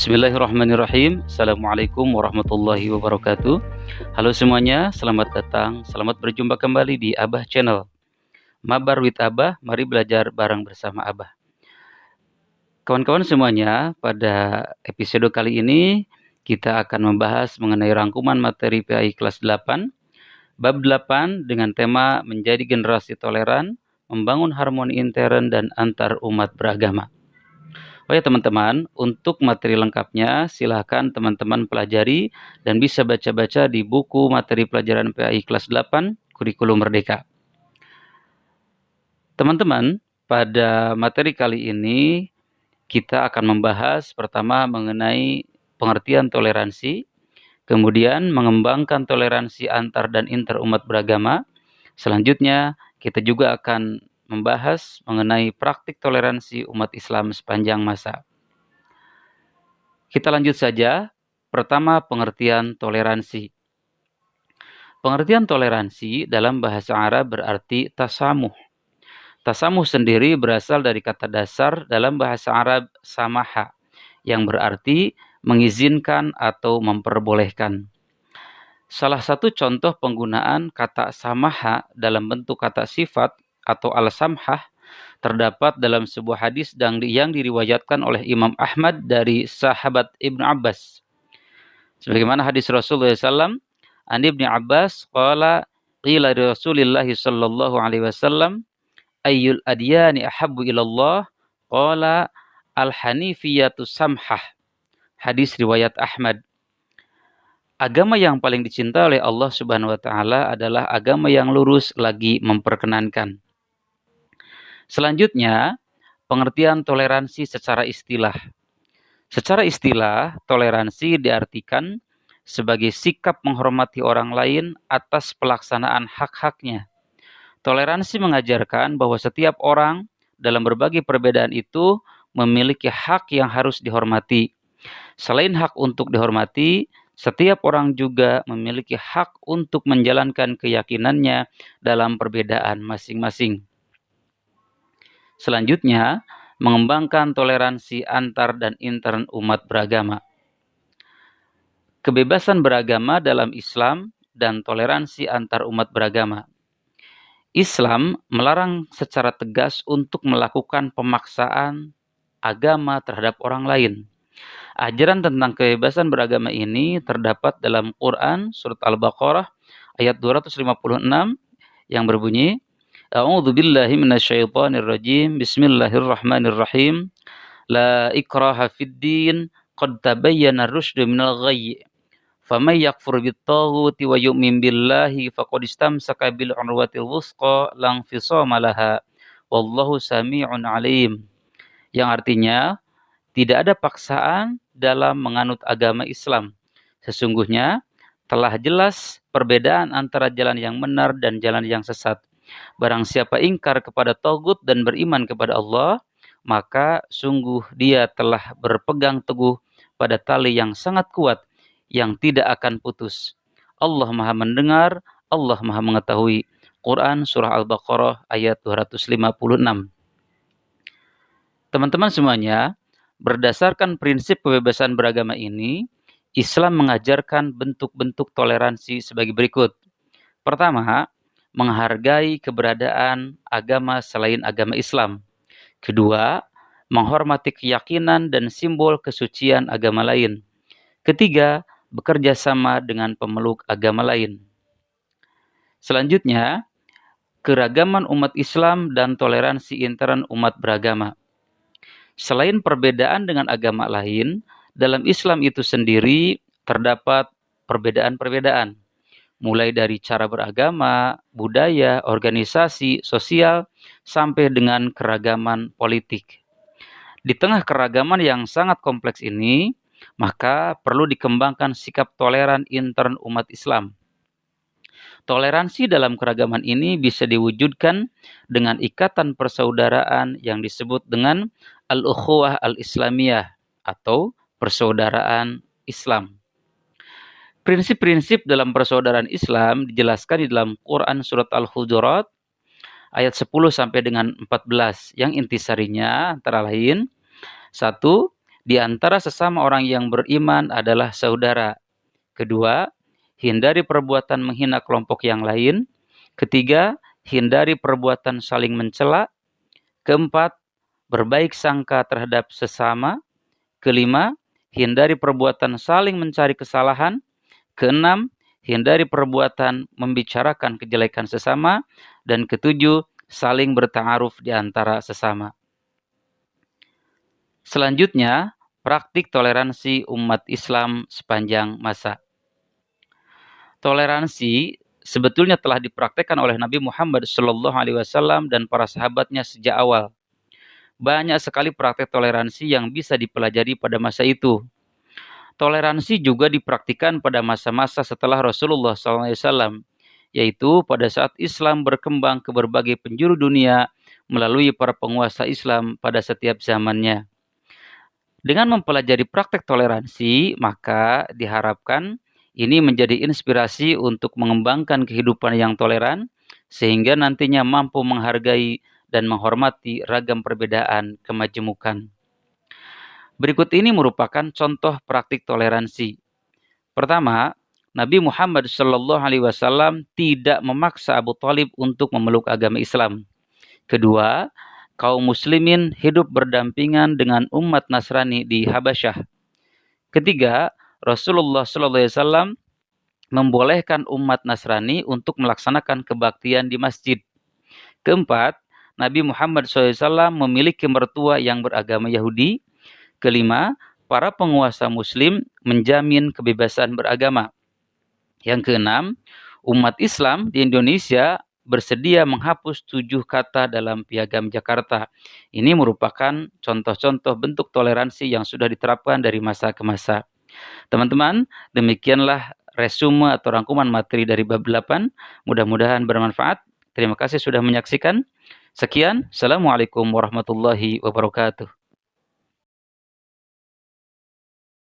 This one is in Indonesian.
Bismillahirrahmanirrahim. Assalamualaikum warahmatullahi wabarakatuh. Halo semuanya, selamat datang, selamat berjumpa kembali di Abah Channel. Mabar with Abah, mari belajar bareng bersama Abah. Kawan-kawan semuanya, pada episode kali ini kita akan membahas mengenai rangkuman materi PAI kelas 8, bab 8 dengan tema menjadi generasi toleran, membangun harmoni intern dan antar umat beragama. Oh ya teman-teman, untuk materi lengkapnya silahkan teman-teman pelajari dan bisa baca-baca di buku materi pelajaran PAI kelas 8 Kurikulum Merdeka. Teman-teman, pada materi kali ini kita akan membahas pertama mengenai pengertian toleransi, kemudian mengembangkan toleransi antar dan inter umat beragama. Selanjutnya kita juga akan membahas mengenai praktik toleransi umat Islam sepanjang masa. Kita lanjut saja. Pertama, pengertian toleransi. Pengertian toleransi dalam bahasa Arab berarti tasamuh. Tasamuh sendiri berasal dari kata dasar dalam bahasa Arab samaha, yang berarti mengizinkan atau memperbolehkan. Salah satu contoh penggunaan kata samaha dalam bentuk kata sifat atau al-samhah terdapat dalam sebuah hadis yang diriwayatkan oleh Imam Ahmad dari sahabat Ibnu Abbas. Sebagaimana hadis Rasulullah SAW, an Ibnu Abbas qala qila li Rasulillah sallallahu alaihi wasallam ayyul adyani ahabbu ilallah qala al-hanifiyatu samhah. Hadis riwayat Ahmad. Agama yang paling dicintai oleh Allah Subhanahu wa taala adalah agama yang lurus lagi memperkenankan. Selanjutnya, pengertian toleransi secara istilah. Secara istilah, toleransi diartikan sebagai sikap menghormati orang lain atas pelaksanaan hak-haknya. Toleransi mengajarkan bahwa setiap orang dalam berbagai perbedaan itu memiliki hak yang harus dihormati. Selain hak untuk dihormati, setiap orang juga memiliki hak untuk menjalankan keyakinannya dalam perbedaan masing-masing. Selanjutnya, mengembangkan toleransi antar dan intern umat beragama. Kebebasan beragama dalam Islam dan toleransi antar umat beragama. Islam melarang secara tegas untuk melakukan pemaksaan agama terhadap orang lain. Ajaran tentang kebebasan beragama ini terdapat dalam Quran surat Al-Baqarah ayat 256 yang berbunyi, A'udzu billahi minasyaitonir rajim. Bismillahirrahmanirrahim. La ikraha fid din qad tabayyana ar-rusydu minal ghayy. Faman yakfur bit-taghuti wa yu'min billahi faqad istamsaka bil 'urwatil wuthqa la infisama laha. Wallahu samii'un 'alim. Yang artinya, tidak ada paksaan dalam menganut agama Islam. Sesungguhnya telah jelas perbedaan antara jalan yang benar dan jalan yang sesat. Barang siapa ingkar kepada tagut dan beriman kepada Allah, maka sungguh dia telah berpegang teguh pada tali yang sangat kuat, yang tidak akan putus. Allah Maha Mendengar, Allah Maha Mengetahui. Quran Surah Al-Baqarah ayat 256. Teman-teman semuanya, berdasarkan prinsip kebebasan beragama ini, Islam mengajarkan bentuk-bentuk toleransi sebagai berikut. Pertama, menghargai keberadaan agama selain agama Islam. Kedua, menghormati keyakinan dan simbol kesucian agama lain. Ketiga, bekerja sama dengan pemeluk agama lain. Selanjutnya, keragaman umat Islam dan toleransi intern umat beragama. Selain perbedaan dengan agama lain, dalam Islam itu sendiri terdapat perbedaan-perbedaan. Mulai dari cara beragama, budaya, organisasi, sosial, sampai dengan keragaman politik. Di tengah keragaman yang sangat kompleks ini, maka perlu dikembangkan sikap toleran intern umat Islam. Toleransi dalam keragaman ini bisa diwujudkan dengan ikatan persaudaraan yang disebut dengan al-ukhuwah al-islamiyah atau persaudaraan Islam. Prinsip-prinsip dalam persaudaraan Islam dijelaskan di dalam Quran surat Al-Hujurat ayat 10 sampai dengan 14 yang intisarinya antara lain 1. di antara sesama orang yang beriman adalah saudara. Kedua, hindari perbuatan menghina kelompok yang lain. Ketiga, hindari perbuatan saling mencela. Keempat, berbaik sangka terhadap sesama. Kelima, hindari perbuatan saling mencari kesalahan. Keenam, hindari perbuatan membicarakan kejelekan sesama. Dan ketujuh, saling berta'aruf di antara sesama. Selanjutnya, praktik toleransi umat Islam sepanjang masa. Toleransi sebetulnya telah dipraktekkan oleh Nabi Muhammad SAW dan para sahabatnya sejak awal. Banyak sekali praktek toleransi yang bisa dipelajari pada masa itu. Toleransi juga dipraktikkan pada masa-masa setelah Rasulullah SAW, yaitu pada saat Islam berkembang ke berbagai penjuru dunia melalui para penguasa Islam pada setiap zamannya. Dengan mempelajari praktek toleransi, maka diharapkan ini menjadi inspirasi untuk mengembangkan kehidupan yang toleran, sehingga nantinya mampu menghargai dan menghormati ragam perbedaan kemajemukan. Berikut ini merupakan contoh praktik toleransi. Pertama, Nabi Muhammad SAW tidak memaksa Abu Thalib untuk memeluk agama Islam. Kedua, kaum muslimin hidup berdampingan dengan umat Nasrani di Habasyah. Ketiga, Rasulullah SAW membolehkan umat Nasrani untuk melaksanakan kebaktian di masjid. Keempat, Nabi Muhammad SAW memiliki mertua yang beragama Yahudi. Kelima, para penguasa muslim menjamin kebebasan beragama. Yang keenam, umat Islam di Indonesia bersedia menghapus 7 kata dalam Piagam Jakarta. Ini merupakan contoh-contoh bentuk toleransi yang sudah diterapkan dari masa ke masa. Teman-teman, demikianlah resume atau rangkuman materi dari bab 8. Mudah-mudahan bermanfaat. Terima kasih sudah menyaksikan. Sekian, Assalamualaikum warahmatullahi wabarakatuh.